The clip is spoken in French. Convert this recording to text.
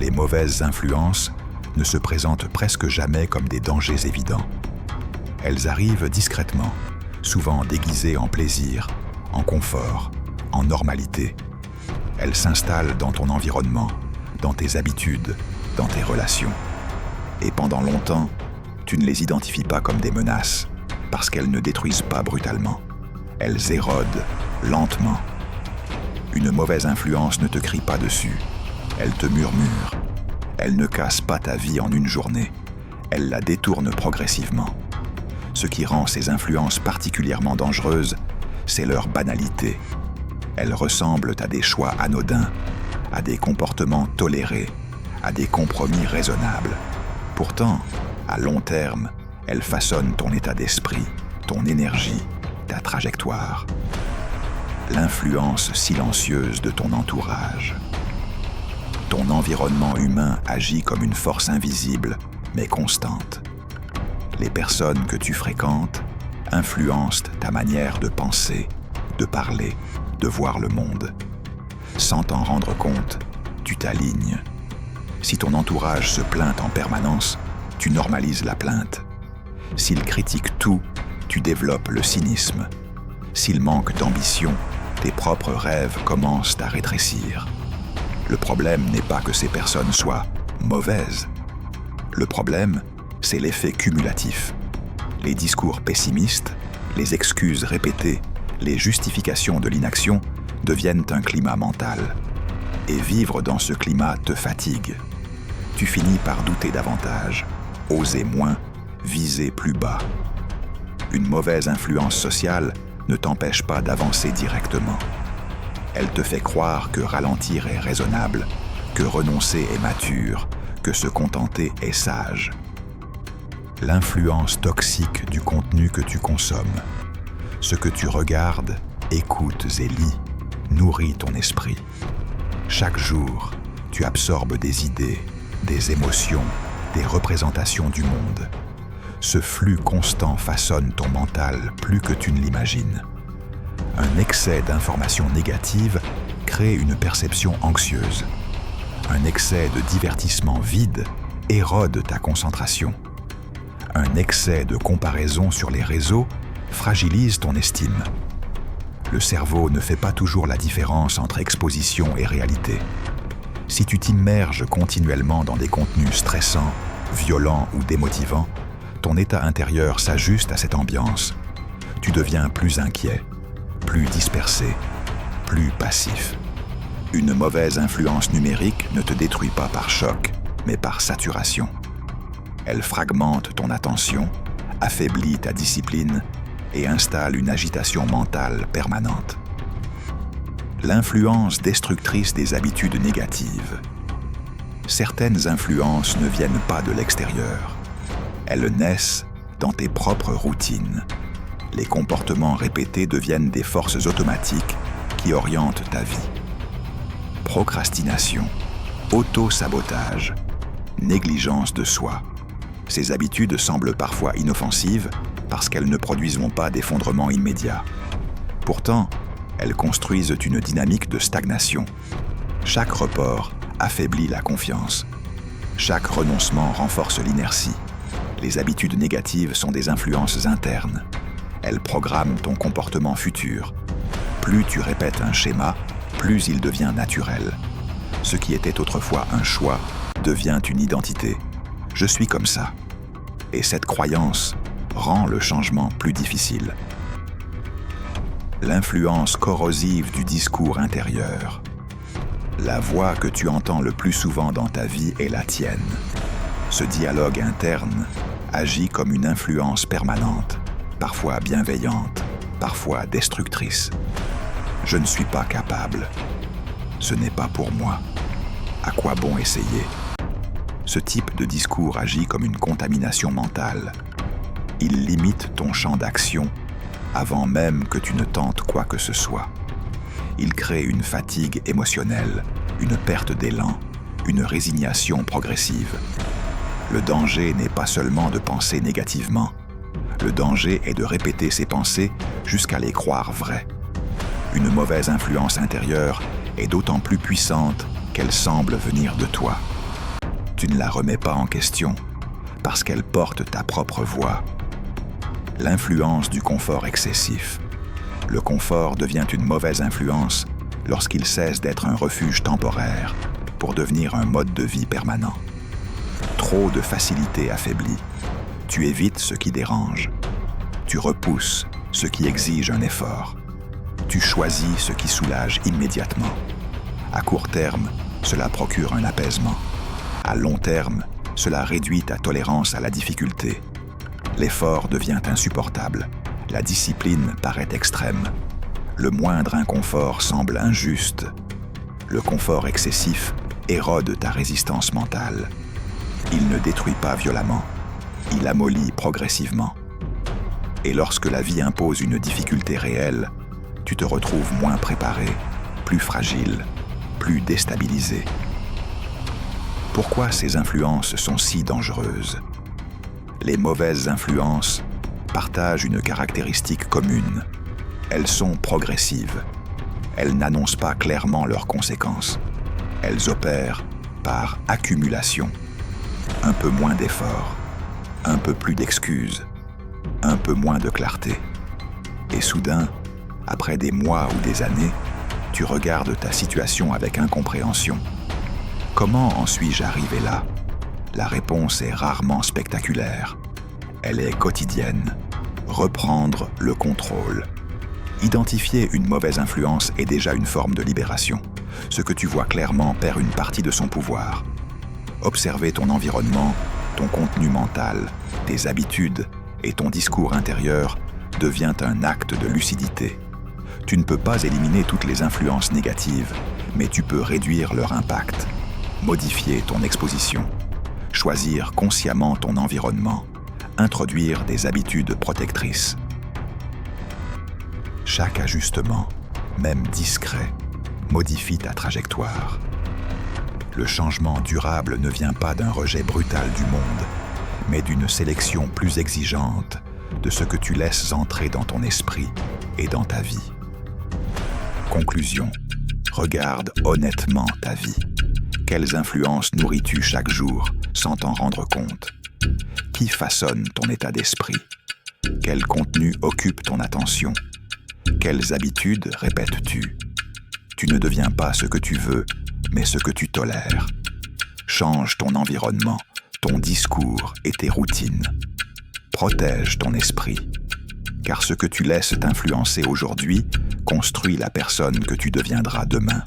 les mauvaises influences ne se présentent presque jamais comme des dangers évidents. Elles arrivent discrètement, souvent déguisées en plaisir, en confort, en normalité. Elles s'installent dans ton environnement, dans tes habitudes, dans tes relations. Et pendant longtemps, tu ne les identifies pas comme des menaces, parce qu'elles ne détruisent pas brutalement. Elles érodent lentement. Une mauvaise influence ne te crie pas dessus. Elle te murmure. Elle ne casse pas ta vie en une journée. Elle la détourne progressivement. Ce qui rend ces influences particulièrement dangereuses, c'est leur banalité. Elles ressemblent à des choix anodins, à des comportements tolérés, à des compromis raisonnables. Pourtant, à long terme, elles façonnent ton état d'esprit, ton énergie, ta trajectoire. L'influence silencieuse de ton entourage. Ton environnement humain agit comme une force invisible, mais constante. Les personnes que tu fréquentes influencent ta manière de penser, de parler, de voir le monde. Sans t'en rendre compte, tu t'alignes. Si ton entourage se plaint en permanence, tu normalises la plainte. S'il critique tout, tu développes le cynisme. S'il manque d'ambition, tes propres rêves commencent à rétrécir. Le problème n'est pas que ces personnes soient mauvaises. Le problème, c'est l'effet cumulatif. Les discours pessimistes, les excuses répétées, les justifications de l'inaction deviennent un climat mental. Et vivre dans ce climat te fatigue. Tu finis par douter davantage, oser moins, viser plus bas. Une mauvaise influence sociale ne t'empêche pas d'avancer directement. Elle te fait croire que ralentir est raisonnable, que renoncer est mature, que se contenter est sage. L'influence toxique du contenu que tu consommes, ce que tu regardes, écoutes et lis, nourrit ton esprit. Chaque jour, tu absorbes des idées, des émotions, des représentations du monde. Ce flux constant façonne ton mental plus que tu ne l'imagines. Un excès d'informations négatives crée une perception anxieuse. Un excès de divertissement vide érode ta concentration. Un excès de comparaison sur les réseaux fragilise ton estime. Le cerveau ne fait pas toujours la différence entre exposition et réalité. Si tu t'immerges continuellement dans des contenus stressants, violents ou démotivants, ton état intérieur s'ajuste à cette ambiance. Tu deviens plus inquiet, plus dispersé, plus passif. Une mauvaise influence numérique ne te détruit pas par choc, mais par saturation. Elle fragmente ton attention, affaiblit ta discipline et installe une agitation mentale permanente. L'influence destructrice des habitudes négatives. Certaines influences ne viennent pas de l'extérieur. Elles naissent dans tes propres routines. Les comportements répétés deviennent des forces automatiques qui orientent ta vie. Procrastination, auto-sabotage, négligence de soi. Ces habitudes semblent parfois inoffensives parce qu'elles ne produisent pas d'effondrement immédiat. Pourtant, elles construisent une dynamique de stagnation. Chaque report affaiblit la confiance. Chaque renoncement renforce l'inertie. Les habitudes négatives sont des influences internes. Elles programment ton comportement futur. Plus tu répètes un schéma, plus il devient naturel. Ce qui était autrefois un choix devient une identité. Je suis comme ça. Et cette croyance rend le changement plus difficile. L'influence corrosive du discours intérieur. La voix que tu entends le plus souvent dans ta vie est la tienne. Ce dialogue interne agit comme une influence permanente, parfois bienveillante, parfois destructrice. Je ne suis pas capable. Ce n'est pas pour moi. À quoi bon essayer? Ce type de discours agit comme une contamination mentale. Il limite ton champ d'action avant même que tu ne tentes quoi que ce soit. Il crée une fatigue émotionnelle, une perte d'élan, une résignation progressive. Le danger n'est pas seulement de penser négativement. Le danger est de répéter ces pensées jusqu'à les croire vraies. Une mauvaise influence intérieure est d'autant plus puissante qu'elle semble venir de toi. Tu ne la remets pas en question, parce qu'elle porte ta propre voix. L'influence du confort excessif. Le confort devient une mauvaise influence lorsqu'il cesse d'être un refuge temporaire pour devenir un mode de vie permanent. Trop de facilité affaiblit. Tu évites ce qui dérange. Tu repousses ce qui exige un effort. Tu choisis ce qui soulage immédiatement. À court terme, cela procure un apaisement. À long terme, cela réduit ta tolérance à la difficulté. L'effort devient insupportable. La discipline paraît extrême. Le moindre inconfort semble injuste. Le confort excessif érode ta résistance mentale. Il ne détruit pas violemment. Il amollit progressivement. Et lorsque la vie impose une difficulté réelle, tu te retrouves moins préparé, plus fragile, plus déstabilisé. Pourquoi ces influences sont si dangereuses? Les mauvaises influences partagent une caractéristique commune. Elles sont progressives. Elles n'annoncent pas clairement leurs conséquences. Elles opèrent par accumulation. Un peu moins d'efforts, un peu plus d'excuses, un peu moins de clarté. Et soudain, après des mois ou des années, tu regardes ta situation avec incompréhension. Comment en suis-je arrivé là? La réponse est rarement spectaculaire. Elle est quotidienne. Reprendre le contrôle. Identifier une mauvaise influence est déjà une forme de libération. Ce que tu vois clairement perd une partie de son pouvoir. Observer ton environnement, ton contenu mental, tes habitudes et ton discours intérieur devient un acte de lucidité. Tu ne peux pas éliminer toutes les influences négatives, mais tu peux réduire leur impact, modifier ton exposition, choisir consciemment ton environnement, introduire des habitudes protectrices. Chaque ajustement, même discret, modifie ta trajectoire. Le changement durable ne vient pas d'un rejet brutal du monde, mais d'une sélection plus exigeante de ce que tu laisses entrer dans ton esprit et dans ta vie. Conclusion. Regarde honnêtement ta vie. Quelles influences nourris-tu chaque jour sans t'en rendre compte? Qui façonne ton état d'esprit? Quel contenu occupe ton attention? Quelles habitudes répètes-tu? Tu ne deviens pas ce que tu veux, mais ce que tu tolères. Change ton environnement, ton discours et tes routines. Protège ton esprit, car ce que tu laisses t'influencer aujourd'hui construit la personne que tu deviendras demain.